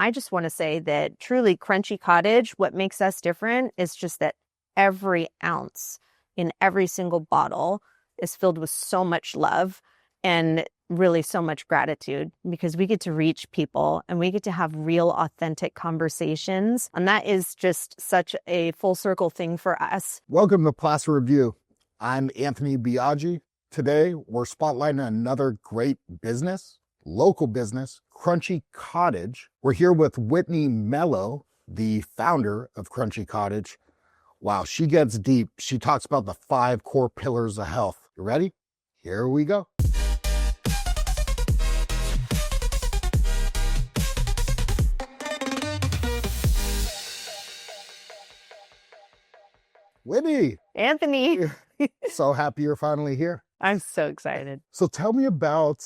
I just want to say that truly Crunchy Cottage, what makes us different is just that every ounce in every single bottle is filled with so much love and really so much gratitude, because we get to reach people and we get to have real, authentic conversations. And that is just such a full circle thing for us. Welcome to Placer Review. I'm Anthony Biaggi. Today, we're spotlighting another great business, local business, Crunchy Cottage. We're here with Whitney Melo, the founder of Crunchy Cottage. Wow, she gets deep. She talks about the 5 core pillars of health. You ready? Here we go. Whitney. Anthony. So happy you're finally here. I'm so excited. So tell me about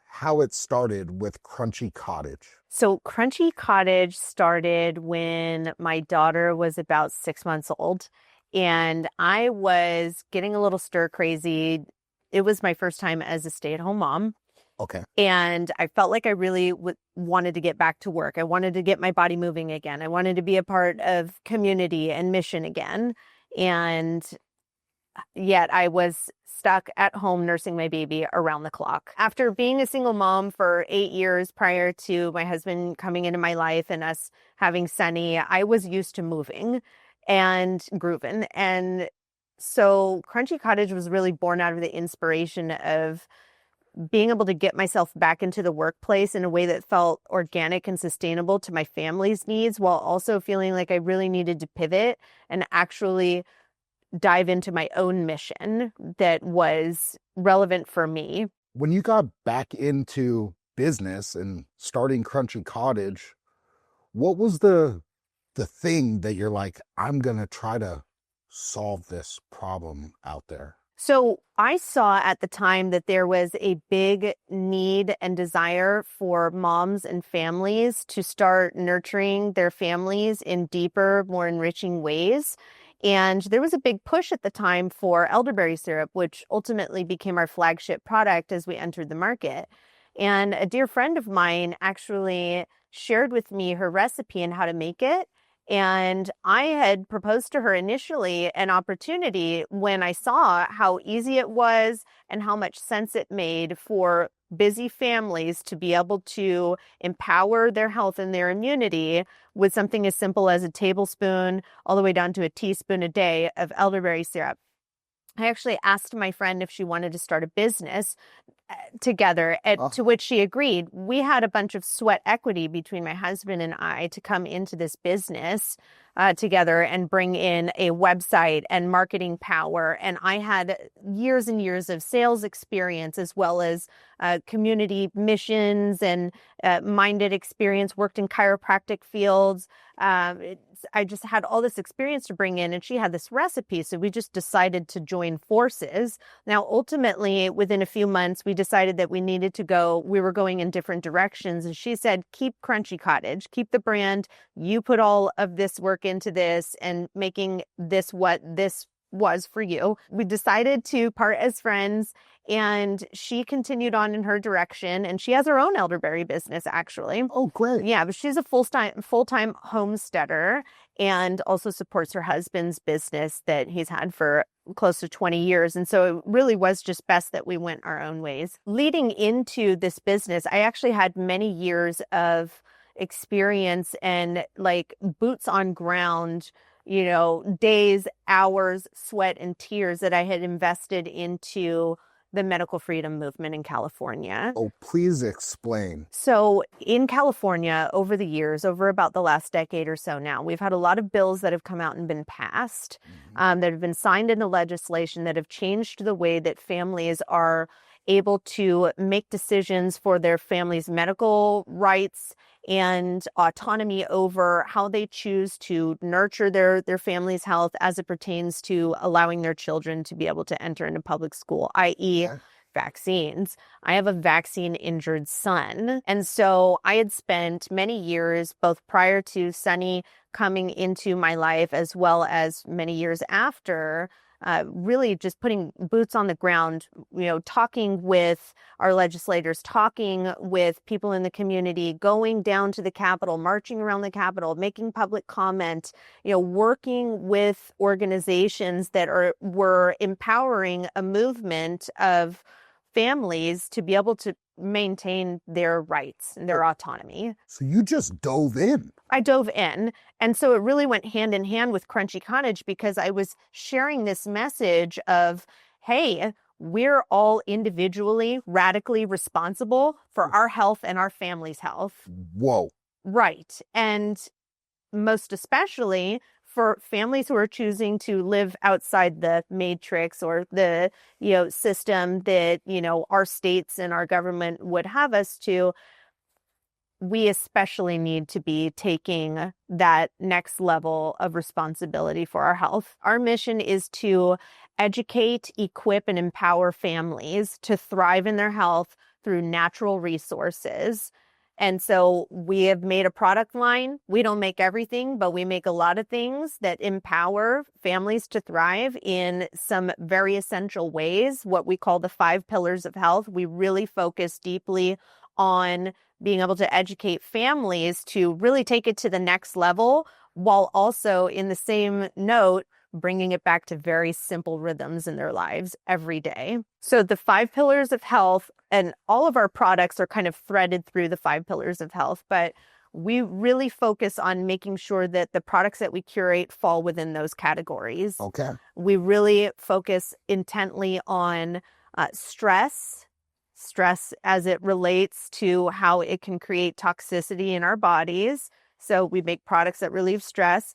how it started with Crunchy Cottage. So Crunchy Cottage started when my daughter was about 6 months old, and I was getting a little stir crazy. It was my first time as a stay-at-home mom. Okay. And I felt like I really wanted to get back to work. I wanted to get my body moving again. I wanted to be a part of community and mission again. And yet I was stuck at home nursing my baby around the clock. After being a single mom for 8 years prior to my husband coming into my life and us having Sunny, I was used to moving and grooving. And so Crunchy Cottage was really born out of the inspiration of being able to get myself back into the workplace in a way that felt organic and sustainable to my family's needs, while also feeling like I really needed to pivot and actually dive into my own mission that was relevant for me. When you got back into business and starting Crunchy Cottage, what was the thing that you're like, I'm going to try to solve this problem out there? So I saw at the time that there was a big need and desire for moms and families to start nurturing their families in deeper, more enriching ways. And there was a big push at the time for elderberry syrup, which ultimately became our flagship product as we entered the market. And a dear friend of mine actually shared with me her recipe and how to make it. And I had proposed to her initially an opportunity when I saw how easy it was and how much sense it made for busy families to be able to empower their health and their immunity with something as simple as a tablespoon all the way down to a teaspoon a day of elderberry syrup. I actually asked my friend if she wanted to start a business together, to which she agreed. We had a bunch of sweat equity between my husband and I to come into this business together and bring in a website and marketing power. And I had years and years of sales experience, as well as community missions and minded experience, worked in chiropractic fields. I just had all this experience to bring in, and she had this recipe. So we just decided to join forces. Now, ultimately, within a few months, we decided that we were going in different directions. And she said, keep Crunchy Cottage, keep the brand. You put all of this work into this and making this what this was for you. We decided to part as friends, and she continued on in her direction, and she has her own elderberry business, actually. Oh, great. Yeah, but she's a full-time homesteader and also supports her husband's business that he's had for close to 20 years. And so it really was just best that we went our own ways. Leading into this business, I actually had many years of experience and like boots on ground, days, hours, sweat, and tears that I had invested into the medical freedom movement in California. Oh, please explain. So in California, over the years, over about the last decade or so now, we've had a lot of bills that have come out and been passed, that have been signed into legislation that have changed the way that families are able to make decisions for their family's medical rights and autonomy over how they choose to nurture their family's health as it pertains to allowing their children to be able to enter into public school, i.e. vaccines. I have a vaccine-injured son. And so I had spent many years, both prior to Sunny coming into my life, as well as many years after, really just putting boots on the ground, talking with our legislators, talking with people in the community, going down to the Capitol, marching around the Capitol, making public comment, working with organizations that were empowering a movement of families to be able to maintain their rights and their autonomy. So you just dove in. I dove in. And so it really went hand in hand with Crunchy Cottage because I was sharing this message of, hey, we're all individually radically responsible for our health and our family's health. Whoa. Right. And most especially for families who are choosing to live outside the matrix or the, system that, our states and our government would have us to, we especially need to be taking that next level of responsibility for our health. Our mission is to educate, equip, and empower families to thrive in their health through natural resources. And so we have made a product line. We don't make everything, but we make a lot of things that empower families to thrive in some very essential ways, what we call the 5 pillars of health. We really focus deeply on being able to educate families to really take it to the next level, while also in the same note, bringing it back to very simple rhythms in their lives every day. So the 5 pillars of health, and all of our products are kind of threaded through the 5 pillars of health, but we really focus on making sure that the products that we curate fall within those categories. Okay. We really focus intently on stress as it relates to how it can create toxicity in our bodies. So we make products that relieve stress.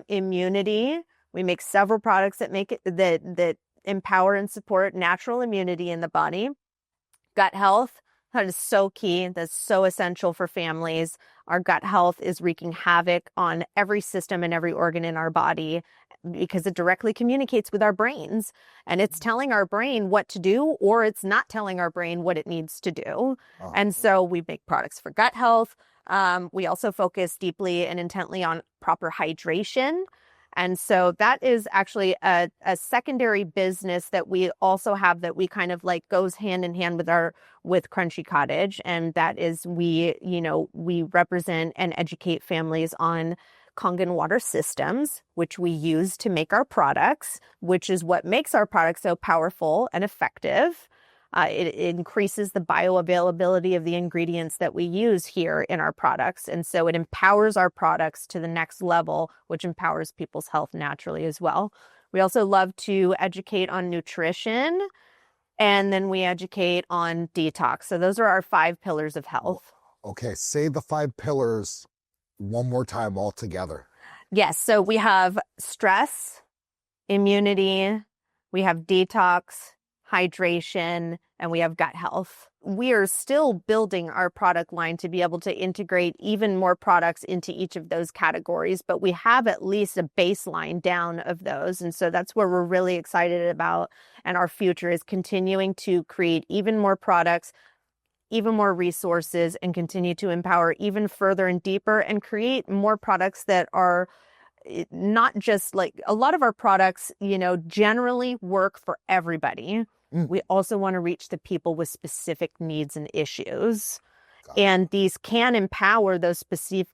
Immunity, we make several products that make it that empower and support natural immunity in the body. Gut health, that is so key. That's so essential for families. Our gut health is wreaking havoc on every system and every organ in our body because it directly communicates with our brains, and it's telling our brain what to do, or it's not telling our brain what it needs to do. And so we make products for gut health. We also focus deeply and intently on proper hydration. And so that is actually a secondary business that we also have that we kind of like goes hand in hand with Crunchy Cottage. And that is we represent and educate families on Kangen water systems, which we use to make our products, which is what makes our products so powerful and effective. It increases the bioavailability of the ingredients that we use here in our products. And so it empowers our products to the next level, which empowers people's health naturally as well. We also love to educate on nutrition, and then we educate on detox. So those are our 5 pillars of health. Okay, say the 5 pillars one more time all together. Yes, so we have stress, immunity, we have detox, hydration, and we have gut health. We are still building our product line to be able to integrate even more products into each of those categories, but we have at least a baseline down of those. And so that's where we're really excited about. And our future is continuing to create even more products, even more resources, and continue to empower even further and deeper and create more products that are not just like a lot of our products, generally work for everybody. We also want to reach the people with specific needs and issues. And these can empower those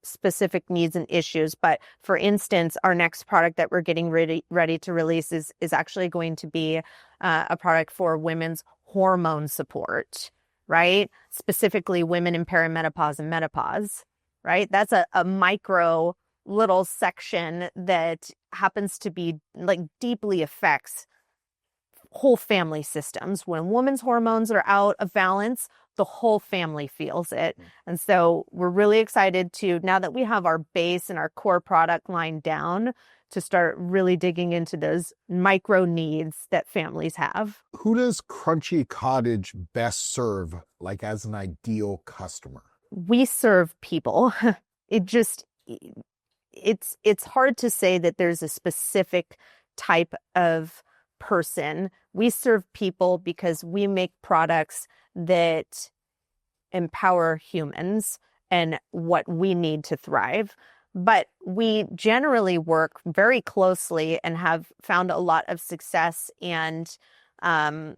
specific needs and issues. But for instance, our next product that we're getting ready to release is actually going to be a product for women's hormone support, right? Specifically women in perimenopause and menopause, right? That's a micro little section that happens to be like deeply affects whole family systems. When women's hormones are out of balance, the whole family feels it. And so we're really excited to, now that we have our base and our core product line down, to start really digging into those micro needs that families have. Who does Crunchy Cottage best serve, like as an ideal customer? We serve people. It's hard to say that there's a specific type of person. We serve people because we make products that empower humans and what we need to thrive. But we generally work very closely and have found a lot of success and um,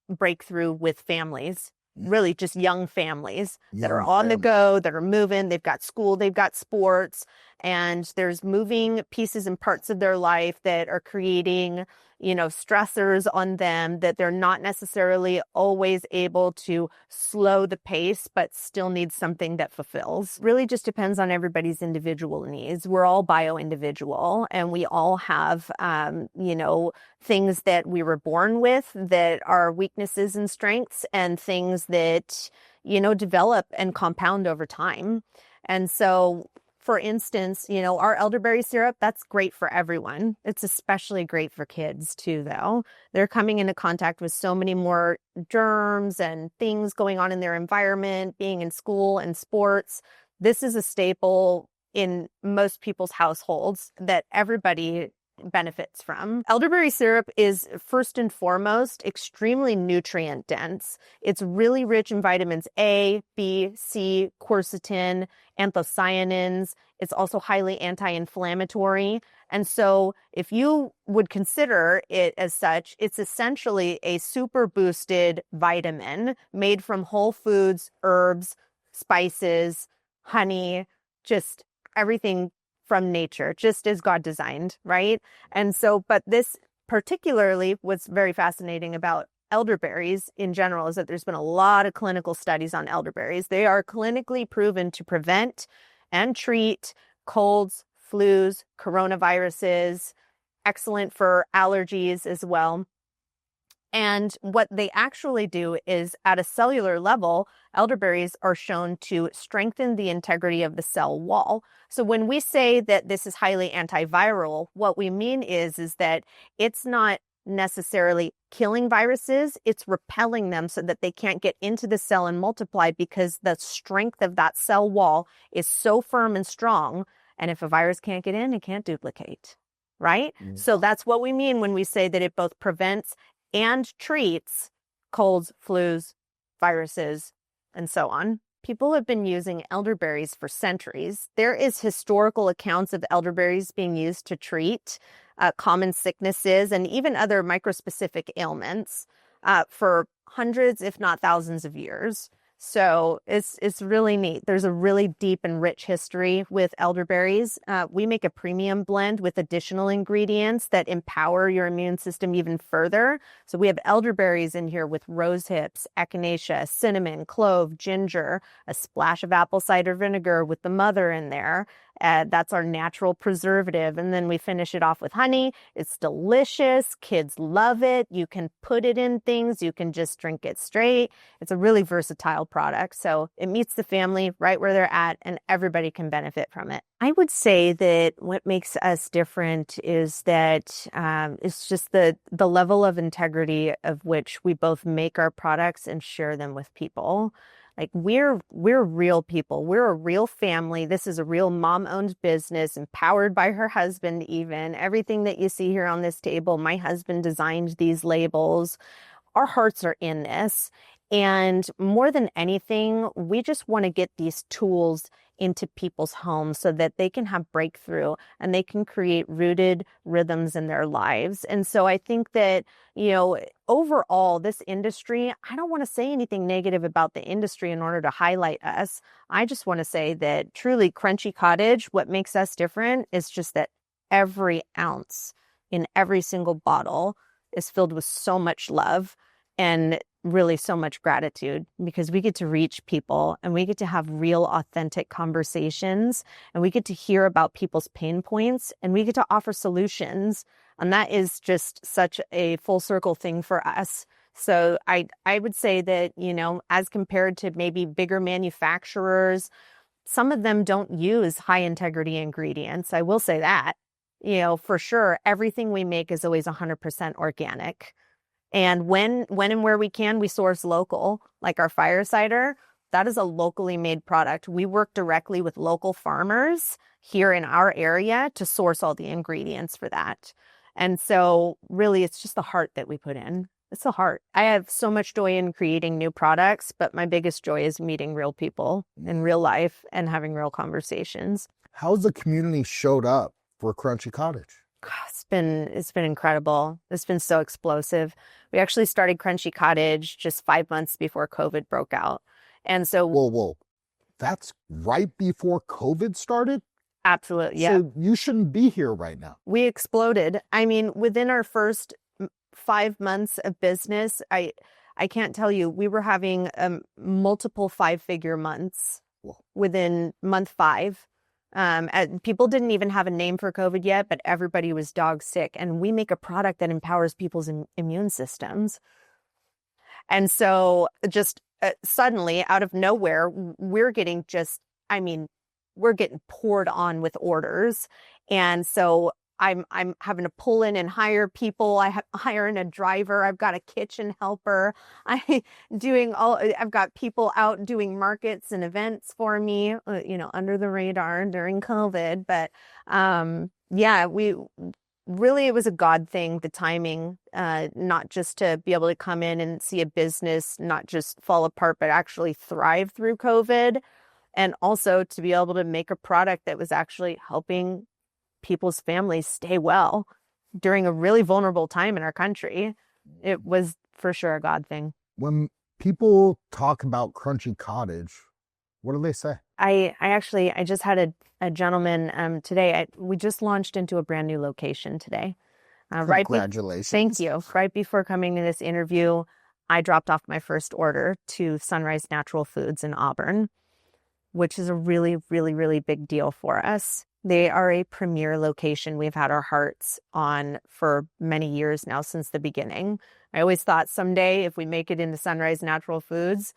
breakthrough with families, really just young families that are Young on the family. go, that are moving. They've got school, they've got sports, and there's moving pieces and parts of their life that are creating, stressors on them that they're not necessarily always able to slow the pace, but still need something that fulfills. Really just depends on everybody's individual needs. We're all bio-individual, and we all have, things that we were born with that are weaknesses and strengths, and things that, develop and compound over time. And so, for instance, our elderberry syrup, that's great for everyone. It's especially great for kids too, though. They're coming into contact with so many more germs and things going on in their environment, being in school and sports. This is a staple in most people's households that everybody benefits from. Elderberry syrup is first and foremost extremely nutrient dense. It's really rich in vitamins A, B, C, quercetin, anthocyanins. It's also highly anti-inflammatory. And so if you would consider it as such, it's essentially a super boosted vitamin made from whole foods, herbs, spices, honey, just everything from nature, just as God designed, right? And so, but this particularly, what's very fascinating about elderberries in general is that there's been a lot of clinical studies on elderberries. They are clinically proven to prevent and treat colds, flus, coronaviruses, excellent for allergies as well. And what they actually do is, at a cellular level, elderberries are shown to strengthen the integrity of the cell wall. So when we say that this is highly antiviral, what we mean is that it's not necessarily killing viruses, it's repelling them so that they can't get into the cell and multiply, because the strength of that cell wall is so firm and strong. And if a virus can't get in, it can't duplicate, right? So that's what we mean when we say that it both prevents and treats colds, flus, viruses, and so on. People have been using elderberries for centuries. There is historical accounts of elderberries being used to treat common sicknesses and even other microspecific ailments for hundreds, if not thousands of years. So it's really neat. There's a really deep and rich history with elderberries. We make a premium blend with additional ingredients that empower your immune system even further. So we have elderberries in here with rose hips, echinacea, cinnamon, clove, ginger, a splash of apple cider vinegar with the mother in there. That's our natural preservative. And then we finish it off with honey. It's delicious. Kids love it. You can put it in things. You can just drink it straight. It's a really versatile product. So it meets the family right where they're at, and everybody can benefit from it. I would say that what makes us different is that it's just the level of integrity of which we both make our products and share them with people. Like we're real people. We're a real family. This is a real mom-owned business, empowered by her husband even. Everything that you see here on this table, my husband designed these labels. Our hearts are in this. And more than anything, we just want to get these tools into people's homes so that they can have breakthrough and they can create rooted rhythms in their lives. And so I think that, overall, this industry, I don't want to say anything negative about the industry in order to highlight us. I just want to say that truly Crunchy Cottage, what makes us different is just that every ounce in every single bottle is filled with so much love and really so much gratitude, because we get to reach people and we get to have real, authentic conversations, and we get to hear about people's pain points, and we get to offer solutions. And that is just such a full circle thing for us. So I would say that, as compared to maybe bigger manufacturers, some of them don't use high integrity ingredients. I will say that, for sure, everything we make is always 100% organic. And when and where we can, we source local, like our fire cider. That is a locally made product. We work directly with local farmers here in our area to source all the ingredients for that. And so really, it's just the heart that we put in. It's a heart. I have so much joy in creating new products, but my biggest joy is meeting real people in real life and having real conversations. How's the community showed up for Crunchy Cottage? God, it's been incredible. It's been so explosive. We actually started Crunchy Cottage just 5 months before COVID broke out. And so Whoa. That's right before COVID started? absolutely, yeah. So you shouldn't be here right now. We exploded. I mean, within our first 5 months of business, I can't tell you, we were having multiple 5-figure months Whoa. within month 5. And people didn't even have a name for COVID yet, but everybody was dog sick. And we make a product that empowers people's immune systems. And so just suddenly out of nowhere, we're getting we're getting poured on with orders. And so I'm having to pull in and hire people. Hiring a driver. I've got a kitchen helper. I've got people out doing markets and events for me, under the radar during COVID. But yeah, it was a God thing, the timing, not just to be able to come in and see a business not just fall apart, but actually thrive through COVID. And also to be able to make a product that was actually helping people's families stay well during a really vulnerable time in our country. It was for sure a God thing. When people talk about Crunchy Cottage, what do they say? I just had a gentleman today. We just launched into a brand new location today. Congratulations. Thank you. Right before coming to this interview, I dropped off my first order to Sunrise Natural Foods in Auburn, which is a really, really, really big deal for us. They are a premier location we've had our hearts on for many years now, since the beginning. I always thought someday if we make it into Sunrise Natural Foods,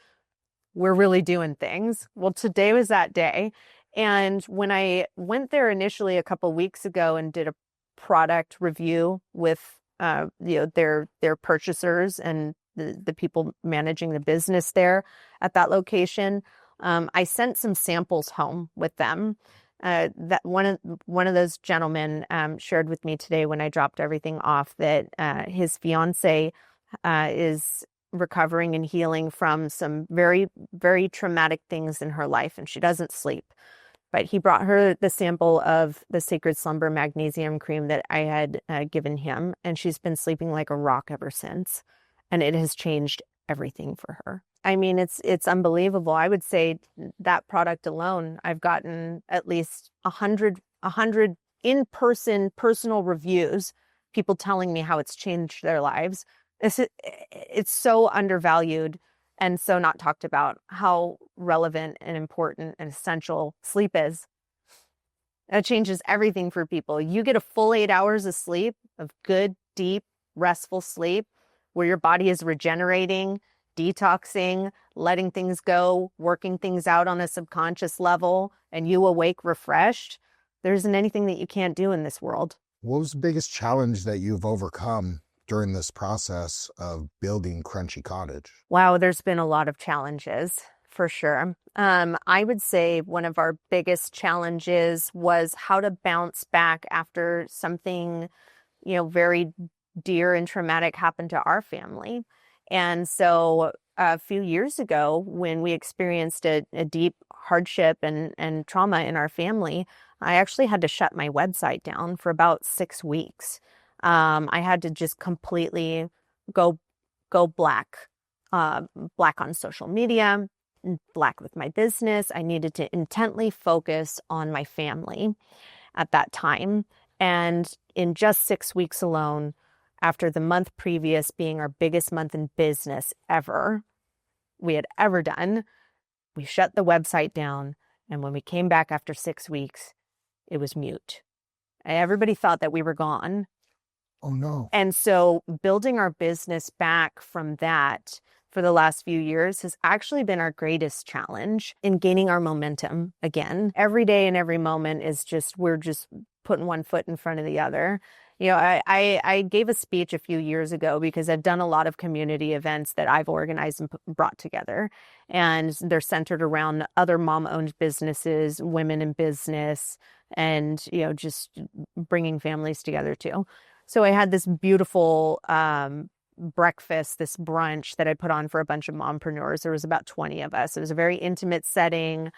we're really doing things. Well, today was that day. And when I went there initially a couple weeks ago and did a product review with their purchasers and the people managing the business there at that location, I sent some samples home with them. That one of those gentlemen shared with me today when I dropped everything off that his fiance is recovering and healing from some very, very traumatic things in her life, and she doesn't sleep. But he brought her the sample of the Sacred Slumber magnesium cream that I had given him, and she's been sleeping like a rock ever since. And it has changed everything for her. I mean, it's unbelievable. I would say that product alone, I've gotten at least 100 in-person personal reviews, people telling me how it's changed their lives. It's so undervalued and so not talked about, how relevant and important and essential sleep is. It changes everything for people. You get a full 8 hours of sleep, of good, deep, restful sleep, where your body is regenerating, detoxing, letting things go, working things out on a subconscious level, and you awake refreshed. There isn't anything that you can't do in this world. What was the biggest challenge that you've overcome during this process of building Crunchy Cottage? Wow, there's been a lot of challenges for sure. I would say one of our biggest challenges was how to bounce back after something, very dear and traumatic happened to our family. And so a few years ago, when we experienced a deep hardship and trauma in our family, I actually had to shut my website down for about 6 weeks. I had to just completely go black on social media, black with my business. I needed to intently focus on my family at that time. And in just 6 weeks alone, after the month previous being our biggest month in business we had ever done, we shut the website down. And when we came back after 6 weeks, it was mute. Everybody thought that we were gone. Oh, no. And so building our business back from that for the last few years has actually been our greatest challenge in gaining our momentum again. Every day and every moment is we're just putting one foot in front of the other. I gave a speech a few years ago because I've done a lot of community events that I've organized and brought together. And they're centered around other mom-owned businesses, women in business, and, just bringing families together too. So I had this beautiful breakfast, this brunch that I put on for a bunch of mompreneurs. There was about 20 of us. It was a very intimate setting.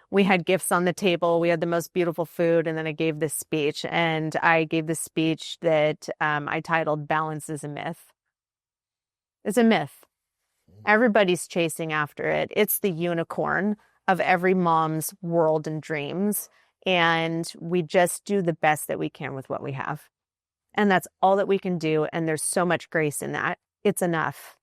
We had gifts on the table. We had the most beautiful food. And then I gave this speech. And I gave this speech that I titled Balance is a Myth. It's a myth. Everybody's chasing after it. It's the unicorn of every mom's world and dreams. And we just do the best that we can with what we have. And that's all that we can do. And there's so much grace in that. It's enough.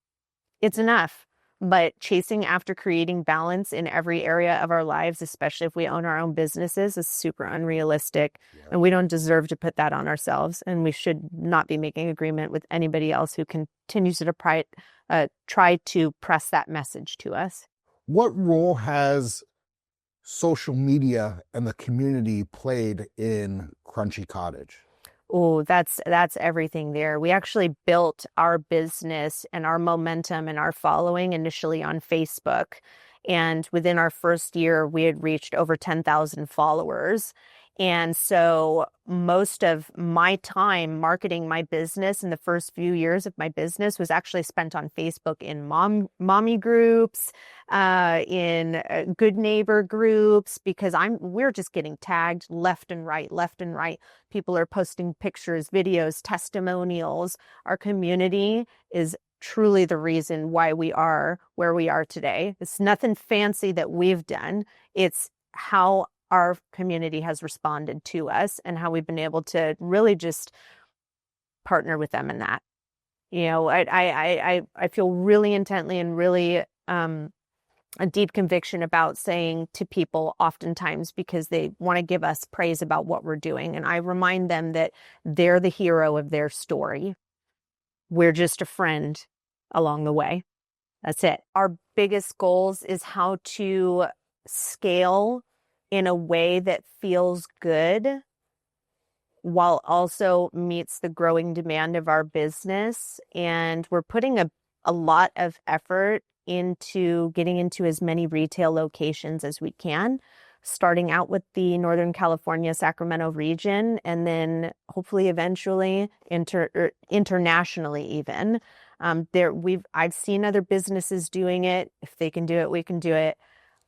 It's enough. But chasing after creating balance in every area of our lives, especially if we own our own businesses, is super unrealistic. Yeah. And we don't deserve to put that on ourselves. And we should not be making agreement with anybody else who continues to try to press that message to us. What role has social media and the community played in Crunchy Cottage? Oh, that's everything there. We actually built our business and our momentum and our following initially on Facebook. And within our first year, we had reached over 10,000 followers. And so most of my time marketing my business in the first few years of my business was actually spent on Facebook in mommy groups, in good neighbor groups, because we're just getting tagged left and right. People are posting pictures, videos, testimonials. Our community is truly the reason why we are where we are today. It's nothing fancy that we've done. It's how our community has responded to us and how we've been able to really just partner with them in that. You know, I feel really intently and really a deep conviction about saying to people oftentimes, because they want to give us praise about what we're doing. And I remind them that they're the hero of their story. We're just a friend along the way. That's it. Our biggest goals is how to scale in a way that feels good while also meets the growing demand of our business. And we're putting a lot of effort into getting into as many retail locations as we can, starting out with the Northern California, Sacramento region, and then hopefully eventually internationally even. I've seen other businesses doing it. If they can do it, we can do it.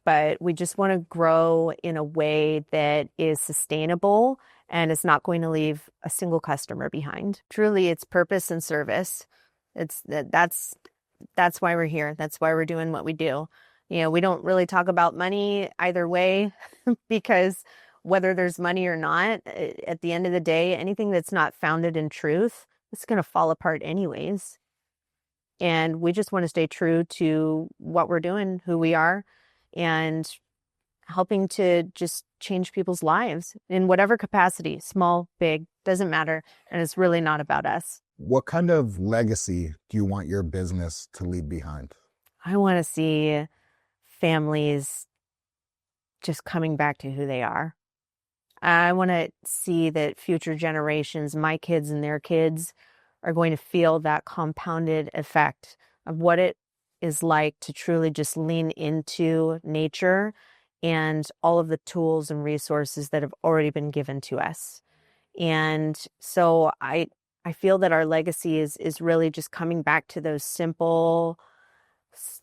But we just want to grow in a way that is sustainable and is not going to leave a single customer behind. Truly, it's purpose and service. That's why we're here. That's why we're doing what we do. You know, we don't really talk about money either way, because whether there's money or not, at the end of the day, anything that's not founded in truth, it's going to fall apart anyways. And we just want to stay true to what we're doing, who we are, and helping to just change people's lives in whatever capacity, small, big, doesn't matter. And it's really not about us. What kind of legacy do you want your business to leave behind? I want to see families just coming back to who they are. I want to see that future generations, my kids and their kids, are going to feel that compounded effect of what it is like to truly just lean into nature and all of the tools and resources that have already been given to us. And so I feel that our legacy is really just coming back to those simple,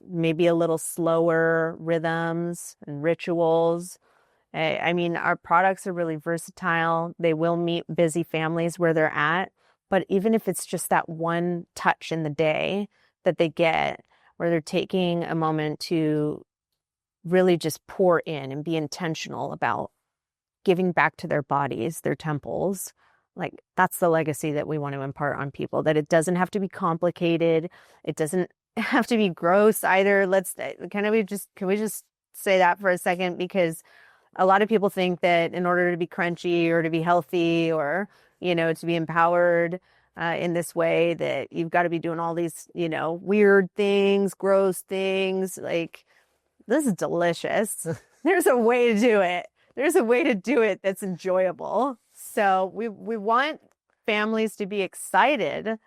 maybe a little slower rhythms and rituals. I mean, our products are really versatile. They will meet busy families where they're at. But even if it's just that one touch in the day that they get, where they're taking a moment to really just pour in and be intentional about giving back to their bodies, their temples, like that's the legacy that we want to impart on people, that it doesn't have to be complicated. It doesn't have to be gross either. Can we just say that for a second? Because a lot of people think that in order to be crunchy or to be healthy or, you know, to be empowered in this way, that you've got to be doing all these, you know, weird things, gross things. Like, this is delicious. There's a way to do it. There's a way to do it that's enjoyable. So we want families to be excited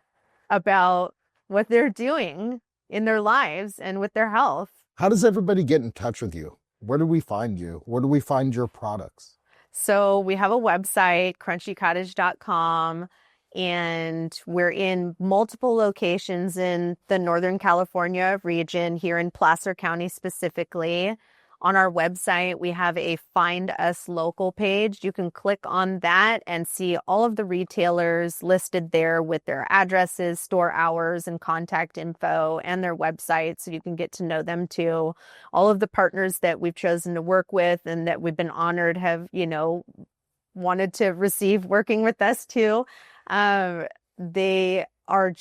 about what they're doing in their lives and with their health. How does everybody get in touch with you? Where do we find you? Where do we find your products? So we have a website, crunchycottage.com. and we're in multiple locations in the Northern California region, here in Placer County specifically. On our website, we have a Find Us Local page. You can click on that and see all of the retailers listed there with their addresses, store hours, and contact info, and their website, so you can get to know them too. All of the partners that we've chosen to work with and that we've been honored have, wanted to receive working with us too. They are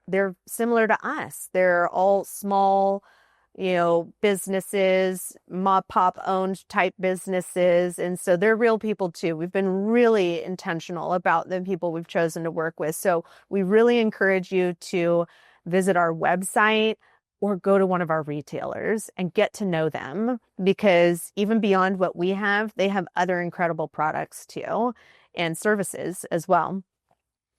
they're similar to us. They're all small, businesses, pop owned type businesses. And so they're real people too. We've been really intentional about the people we've chosen to work with. So we really encourage you to visit our website or go to one of our retailers and get to know them, because even beyond what we have, they have other incredible products too, and services as well.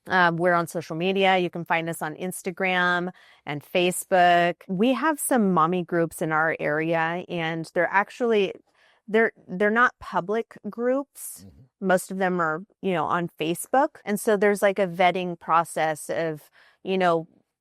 We're on social media. You can find us on Instagram and Facebook. We have some mommy groups in our area, and they're not public groups. Mm-hmm. Most of them are, on Facebook. And so there's like a vetting process of,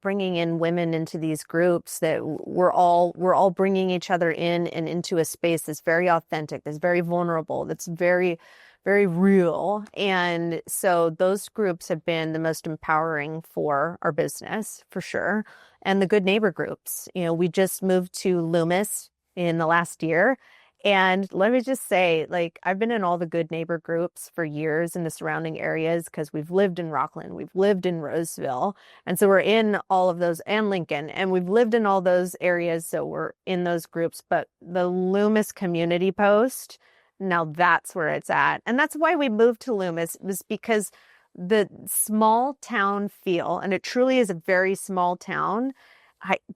bringing in women into these groups, that we're all bringing each other in and into a space that's very authentic, that's very vulnerable, that's very, very real. And so those groups have been the most empowering for our business, for sure. And the Good Neighbor groups, we just moved to Loomis in the last year. And let me just say, I've been in all the Good Neighbor groups for years in the surrounding areas, because we've lived in Rockland, we've lived in Roseville. And so we're in all of those, and Lincoln, and we've lived in all those areas. So we're in those groups. But the Loomis community post, now that's where it's at. And that's why we moved to Loomis, was because the small town feel, and it truly is a very small town,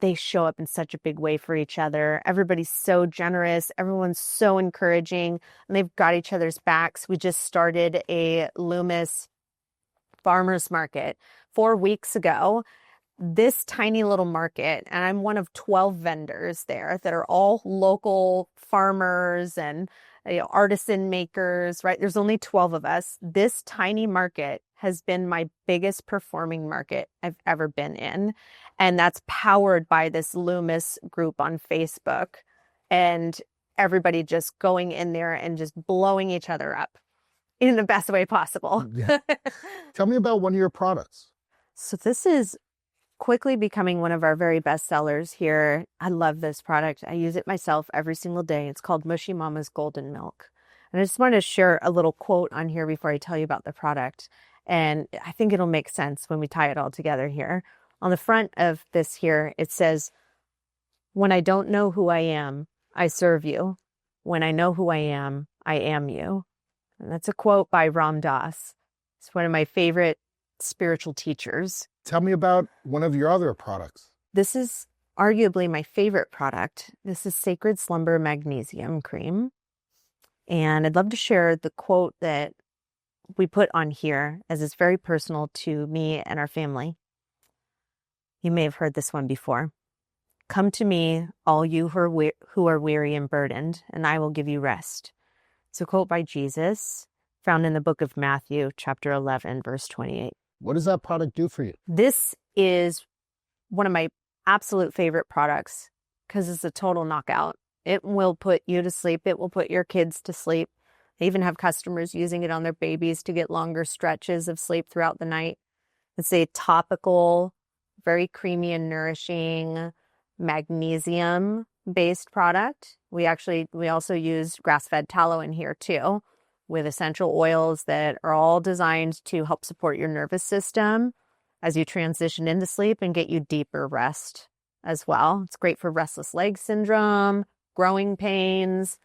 they show up in such a big way for each other. Everybody's so generous. Everyone's so encouraging, and they've got each other's backs. We just started a Loomis farmers market 4 weeks ago. This tiny little market, and I'm one of 12 vendors there that are all local farmers and artisan makers, right? There's only 12 of us. This tiny market has been my biggest performing market I've ever been in. And that's powered by this Loomis group on Facebook, and everybody just going in there and just blowing each other up in the best way possible. Yeah. Tell me about one of your products. So this is quickly becoming one of our very best sellers here. I love this product. I use it myself every single day. It's called Mushy Mama's Golden Milk. And I just want to share a little quote on here before I tell you about the product. And I think it'll make sense when we tie it all together here. On the front of this here, it says, "When I don't know who I am, I serve you. When I know who I am you." And that's a quote by Ram Dass. It's one of my favorite spiritual teachers. Tell me about one of your other products. This is arguably my favorite product. This is Sacred Slumber Magnesium Cream. And I'd love to share the quote that we put on here, as it's very personal to me and our family. You may have heard this one before. "Come to me, all you who are weary and burdened, and I will give you rest." It's a quote by Jesus, found in the book of Matthew, chapter 11, verse 28. What does that product do for you? This is one of my absolute favorite products, because it's a total knockout. It will put you to sleep. It will put your kids to sleep. They even have customers using it on their babies to get longer stretches of sleep throughout the night. It's a topical, very creamy and nourishing magnesium-based product. We also use grass-fed tallow in here too, with essential oils that are all designed to help support your nervous system as you transition into sleep and get you deeper rest as well. It's great for restless leg syndrome, growing pains.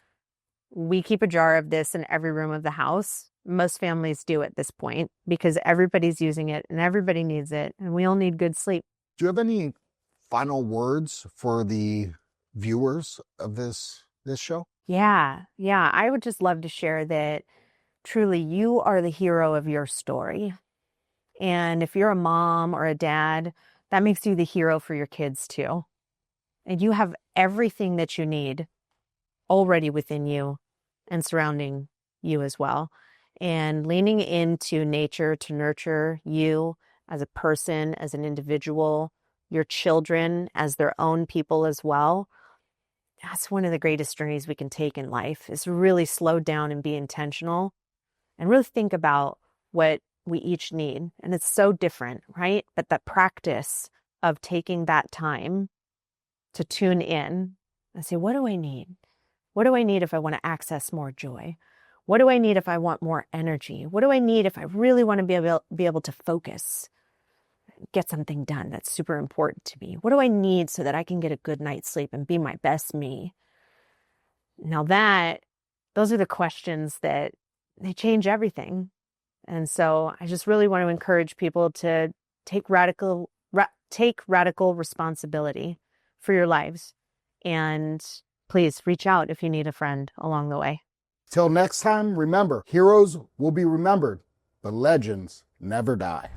We keep a jar of this in every room of the house. Most families do at this point, because everybody's using it and everybody needs it, and we all need good sleep. Do you have any final words for the viewers of this show? Yeah. I would just love to share that truly you are the hero of your story. And if you're a mom or a dad, that makes you the hero for your kids too. And you have everything that you need already within you and surrounding you as well. and leaning into nature to nurture you as a person, as an individual, your children as their own people as well. That's one of the greatest journeys we can take in life, is really slow down and be intentional and really think about what we each need. And it's so different, right? But that practice of taking that time to tune in and say, what do I need? What do I need if I want to access more joy? What do I need if I want more energy? What do I need if I really want to be able to focus, get something done that's super important to me? What do I need so that I can get a good night's sleep and be my best me? Now those are the questions that they change everything. And so I just really want to encourage people to take radical responsibility for your lives. And please reach out if you need a friend along the way. Till next time, remember, heroes will be remembered, but legends never die.